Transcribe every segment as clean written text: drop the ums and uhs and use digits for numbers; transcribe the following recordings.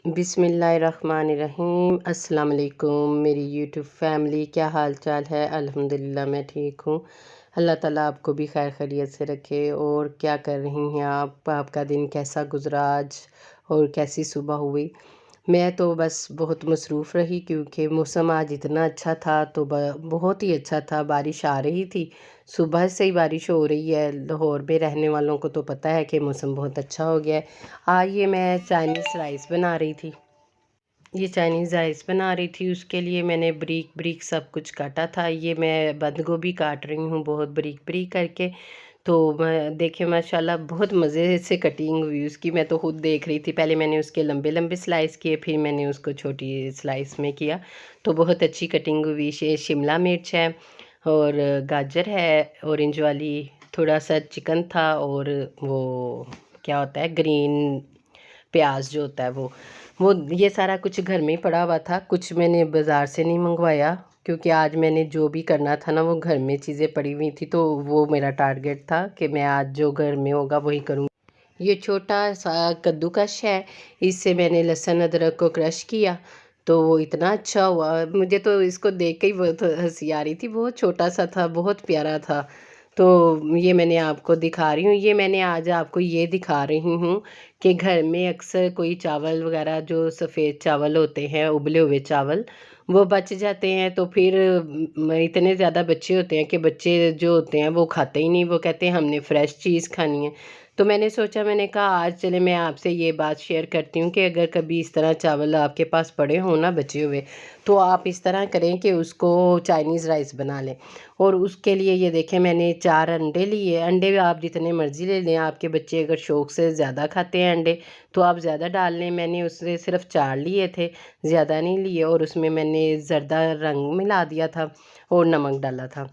बिस्मिल्लाहिर्रहमानिर्रहीम। अस्सलाम वालेकुम मेरी यूट्यूब फैमिली, क्या हाल चाल है। अल्हम्दुलिल्लाह मैं ठीक हूँ। अल्लाह ताला आपको भी खैर खैरियत से रखे। और क्या कर रही हैं आप, आपका दिन कैसा गुजरा आज और कैसी सुबह हुई। मैं तो बस बहुत मसरूफ़ रही क्योंकि मौसम आज इतना अच्छा था, तो बहुत ही अच्छा था। बारिश आ रही थी, सुबह से ही बारिश हो रही है। लाहौर में रहने वालों को तो पता है कि मौसम बहुत अच्छा हो गया है। आज ये मैं चाइनीज़ राइस बना रही थी। ये चाइनीज़ राइस बना रही थी, उसके लिए मैंने बारीक बारीक सब कुछ काटा था। ये मैं बंद गोभी काट रही हूँ बहुत बारीक बारीक करके। तो मैं देखे माशाल्लाह बहुत मज़े से कटिंग हुई उसकी। मैं तो खुद देख रही थी, पहले मैंने उसके लंबे लंबे स्लाइस किए, फिर मैंने उसको छोटी स्लाइस में किया। तो बहुत अच्छी कटिंग हुई। शिमला मिर्च है और गाजर है ऑरेंज वाली, थोड़ा सा चिकन था, और वो क्या होता है ग्रीन प्याज जो होता है वो ये सारा कुछ घर में ही पड़ा हुआ था। कुछ मैंने बाज़ार से नहीं मंगवाया क्योंकि आज मैंने जो भी करना था ना वो घर में चीज़ें पड़ी हुई थी, तो वो मेरा टारगेट था कि मैं आज जो घर में होगा वही करूँगी। ये छोटा सा कद्दूकश है, इससे मैंने लहसुन अदरक को क्रश किया। तो वो इतना अच्छा हुआ, मुझे तो इसको देख के ही बहुत हंसी आ रही थी। बहुत छोटा सा था, बहुत प्यारा था। तो ये मैंने आपको दिखा रही हूँ। ये मैंने आज आपको ये दिखा रही हूँ कि घर में अक्सर कोई चावल वगैरह जो सफ़ेद चावल होते हैं, उबले हुए चावल, वो बच जाते हैं। तो फिर इतने ज़्यादा बच्चे होते हैं कि बच्चे जो होते हैं वो खाते ही नहीं, वो कहते हैं हमने फ्रेश चीज़ खानी है। तो मैंने सोचा, मैंने कहा आज चले मैं आपसे ये बात शेयर करती हूँ कि अगर कभी इस तरह चावल आपके पास पड़े हों ना बचे हुए, तो आप इस तरह करें कि उसको चाइनीज़ राइस बना लें। और उसके लिए ये देखें, मैंने 4 अंडे लिए। अंडे आप जितने मर्ज़ी ले लें, आपके बच्चे अगर शौक़ से ज़्यादा खाते हैं अंडे तो आप ज़्यादा डाल लें। मैंने उससे सिर्फ 4 लिए थे, ज़्यादा नहीं लिए। और उसमें मैंने ज़र्दा रंग मिला दिया था और नमक डाला था।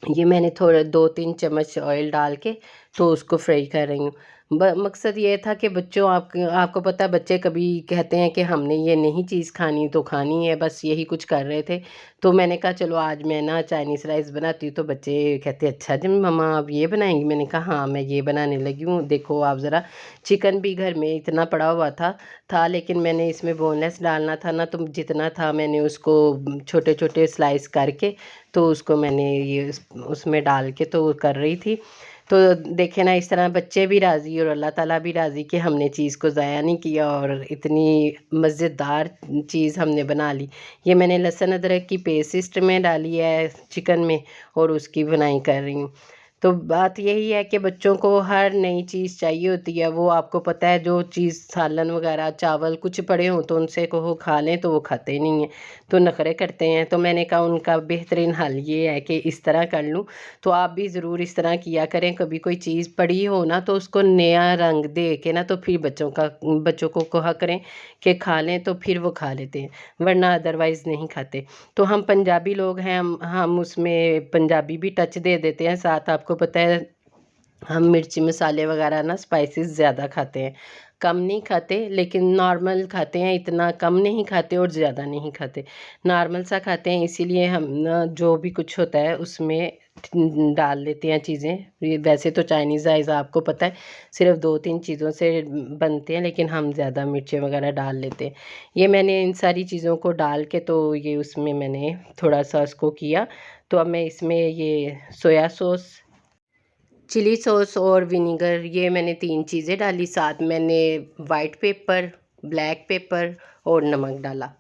ये मैंने थोड़ा 2-3 चम्मच ऑयल डाल के तो उसको फ्राई कर रही हूँ। मकसद ये था कि बच्चों, आपको पता है बच्चे कभी कहते हैं कि हमने ये नहीं चीज़ खानी तो खानी है, बस यही कुछ कर रहे थे। तो मैंने कहा चलो आज मैं ना चाइनीज़ राइस बनाती हूँ। तो बच्चे कहते अच्छा जी मम्मा आप ये बनाएंगी। मैंने कहा हाँ मैं ये बनाने लगी हूँ। देखो आप ज़रा, चिकन भी घर में इतना पड़ा हुआ था, लेकिन मैंने इसमें बोनलेस डालना था ना, तो जितना था मैंने उसको छोटे छोटे स्लाइस करके तो उसको मैंने ये उसमें डाल के तो कर रही थी। तो देखे ना, इस तरह बच्चे भी राज़ी और अल्लाह ताला भी राज़ी कि हमने चीज़ को ज़ाया नहीं किया और इतनी मज़ेदार चीज़ हमने बना ली। ये मैंने लहसुन अदरक की पेस्ट में डाली है चिकन में और उसकी बुनाई कर रही हूँ। तो बात यही है कि बच्चों को हर नई चीज़ चाहिए होती है। वो आपको पता है जो चीज़ सालन वगैरह चावल कुछ पड़े हों तो उनसे कहो खा लें तो वो खाते ही नहीं हैं, तो नखरे करते हैं। तो मैंने कहा उनका बेहतरीन हल ये है कि इस तरह कर लूँ। तो आप भी ज़रूर इस तरह किया करें। कभी कोई चीज़ पड़ी हो ना तो उसको नया रंग दे के ना, तो फिर बच्चों को कहा करें कि खा लें, तो फिर वो खा लेते हैं, वरना अदरवाइज़ नहीं खाते। तो हम पंजाबी लोग हैं, हम उसमें पंजाबी भी टच दे देते हैं साथ। आपको पता है हम मिर्ची मसाले वगैरह ना स्पाइसेस ज़्यादा खाते हैं, कम नहीं खाते लेकिन नॉर्मल खाते हैं। इतना कम नहीं खाते और ज़्यादा नहीं खाते, नॉर्मल सा खाते हैं। इसीलिए हम ना जो भी कुछ होता है उसमें डाल लेते हैं चीज़ें। ये वैसे तो चाइनीज़ राइस आपको पता है सिर्फ 2-3 चीज़ों से बनते हैं, लेकिन हम ज़्यादा मिर्चें वगैरह डाल लेते हैं। ये मैंने इन सारी चीज़ों को डाल के तो ये उसमें मैंने थोड़ा सा उसको किया। तो अब मैं इसमें ये सोया सॉस, चिली सॉस और विनेगर, ये मैंने 3 चीज़ें डाली। साथ मैंने वाइट पेपर, ब्लैक पेपर और नमक डाला।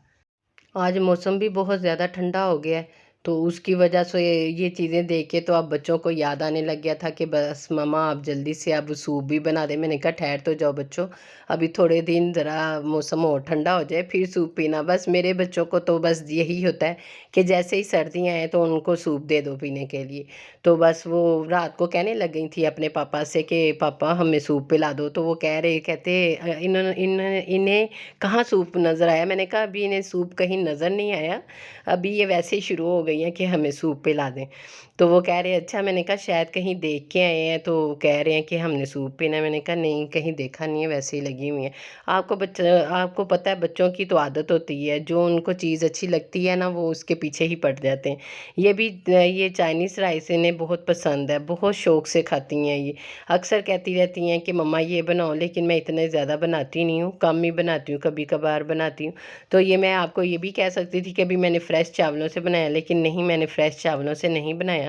आज मौसम भी बहुत ज़्यादा ठंडा हो गया है, तो उसकी वजह से ये चीज़ें देख के तो अब बच्चों को याद आने लग गया था कि बस मम्मा आप जल्दी से अब सूप भी बना दें। मैंने कहा ठहर तो जाओ बच्चों, अभी थोड़े दिन ज़रा मौसम और ठंडा हो जाए फिर सूप पीना। बस मेरे बच्चों को तो बस यही होता है कि जैसे ही सर्दियाँ आएँ तो उनको सूप दे दो पीने के लिए। तो बस वो रात को कहने लग गई थी अपने पापा से कि पापा हमें सूप पिला दो। तो वो कहते इन्हें कहाँ सूप नज़र आया। मैंने कहा अभी इन्हें सूप कहीं नज़र नहीं आया, अभी ये वैसे ही शुरू हो गई हैं कि हमें सूप पिला दें। तो वो कह रहे हैं अच्छा, मैंने कहा शायद कहीं देख के आए हैं, तो कह रहे हैं कि हमने सूप पीना है। मैंने कहा नहीं, कहीं देखा नहीं है, वैसे ही लगी हुई है। आपको पता है बच्चों की तो आदत होती है, जो उनको चीज़ अच्छी लगती है ना वो उसके पीछे ही पड़ जाते हैं। ये चाइनीज़ राइस इन्हें बहुत पसंद है, बहुत शौक़ से खाती हैं ये। अक्सर कहती रहती हैं कि मम्मा ये बनाओ, लेकिन मैं इतने ज़्यादा बनाती नहीं हूँ, कम ही बनाती हूँ, कभी कभार बनाती हूँ। तो ये मैं आपको ये भी कह सकती थी कि अभी मैंने फ्रेश चावलों से बनाया, लेकिन नहीं, मैंने फ्रेश चावलों से नहीं बनाया।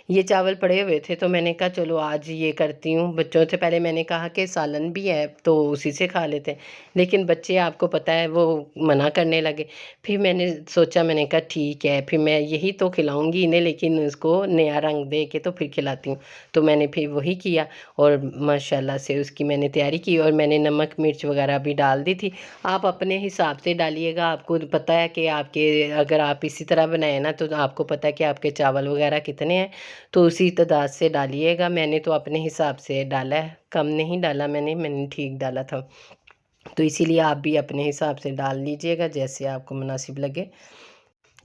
ये चावल पड़े हुए थे तो मैंने कहा चलो आज ये करती हूँ। बच्चों से पहले मैंने कहा कि सालन भी है तो उसी से खा लेते हैं, लेकिन बच्चे आपको पता है वो मना करने लगे। फिर मैंने सोचा, मैंने कहा ठीक है, फिर मैं यही तो खिलाऊंगी इन्हें, लेकिन उसको नया रंग दे के तो फिर खिलाती हूँ। तो मैंने फिर वही किया और माशाल्लाह से उसकी मैंने तैयारी की और मैंने नमक मिर्च वगैरह भी डाल दी थी। आप अपने हिसाब से डालिएगा, आपको पता है कि अगर आप इसी तरह बनाए ना तो आपको पता है कि आपके चावल वगैरह कितने हैं, तो उसी तादाद से डालिएगा। मैंने तो अपने हिसाब से डाला है, कम नहीं डाला मैंने ठीक डाला था। तो इसीलिए आप भी अपने हिसाब से डाल लीजिएगा जैसे आपको मुनासिब लगे।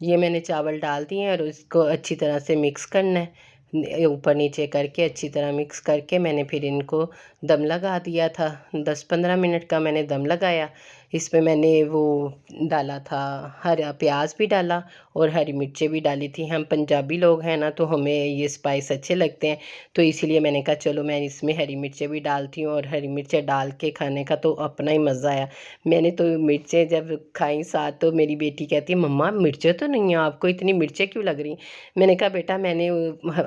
ये मैंने चावल डाल दिए हैं और इसको अच्छी तरह से मिक्स करना है। ऊपर नीचे करके अच्छी तरह मिक्स करके मैंने फिर इनको दम लगा दिया था। 10-15 मिनट का मैंने दम लगाया। इसमें मैंने वो डाला था, हरा प्याज भी डाला और हरी मिर्चें भी डाली थी। हम पंजाबी लोग हैं ना, तो हमें ये स्पाइस अच्छे लगते हैं, तो इसीलिए मैंने कहा चलो मैं इसमें हरी मिर्चें भी डालती हूँ। और हरी मिर्चें डाल के खाने का तो अपना ही मज़ा आया। मैंने तो मिर्चें जब खाई साथ, तो मेरी बेटी कहती है मम्मा मिर्चें तो नहीं है, आपको इतनी मिर्चें क्यों लग रही। मैंने कहा बेटा मैंने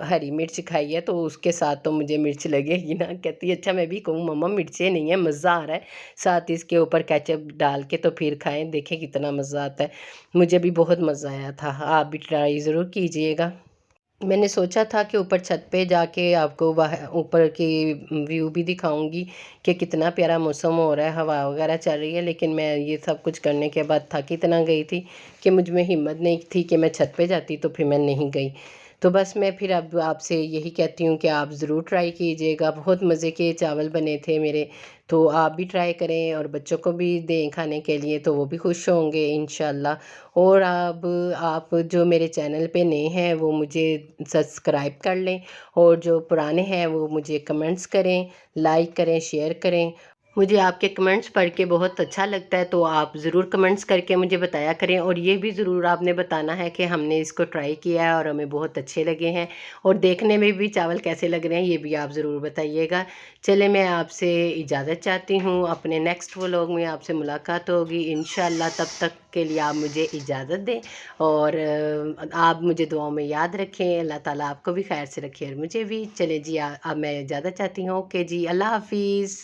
हरी मिर्च खाई है तो उसके साथ तो मुझे मिर्च लगेगी ना। कहती है अच्छा मैं भी कहूँ मम्मा मिर्चें नहीं है, मज़ा आ रहा है, साथ इसके ऊपर केचप डाल के तो फिर खाएं, देखें कितना मज़ा आता है। मुझे भी बहुत मज़ा आया था, आप भी ट्राई ज़रूर कीजिएगा। मैंने सोचा था कि ऊपर छत पे जाके आपको वह ऊपर की व्यू भी दिखाऊंगी कि कितना प्यारा मौसम हो रहा है, हवा वगैरह चल रही है, लेकिन मैं ये सब कुछ करने के बाद थक इतना गई थी कि मुझ में हिम्मत नहीं थी कि मैं छत पे जाती, तो फिर मैं नहीं गई। तो बस मैं फिर अब आपसे यही कहती हूँ कि आप ज़रूर ट्राई कीजिएगा। बहुत मज़े के चावल बने थे मेरे, तो आप भी ट्राई करें और बच्चों को भी दें खाने के लिए, तो वो भी खुश होंगे इंशाल्लाह। और अब आप जो मेरे चैनल पे नए हैं वो मुझे सब्सक्राइब कर लें, और जो पुराने हैं वो मुझे कमेंट्स करें, लाइक करें, शेयर करें। मुझे आपके कमेंट्स पढ़ के बहुत अच्छा लगता है, तो आप ज़रूर कमेंट्स करके मुझे बताया करें। और ये भी ज़रूर आपने बताना है कि हमने इसको ट्राई किया है और हमें बहुत अच्छे लगे हैं, और देखने में भी चावल कैसे लग रहे हैं ये भी आप ज़रूर बताइएगा। चले मैं आपसे इजाज़त चाहती हूँ, अपने नेक्स्ट व्लॉग में आपसे मुलाकात होगी इंशाल्लाह। तब तक के लिए आप मुझे इजाज़त दें और आप मुझे दुआओं में याद रखें। अल्लाह ताला आपको भी खैर से रखे और मुझे भी। चले जी अब मैं इजाज़त चाहती हूँ। ओके जी, अल्लाह हाफिज़।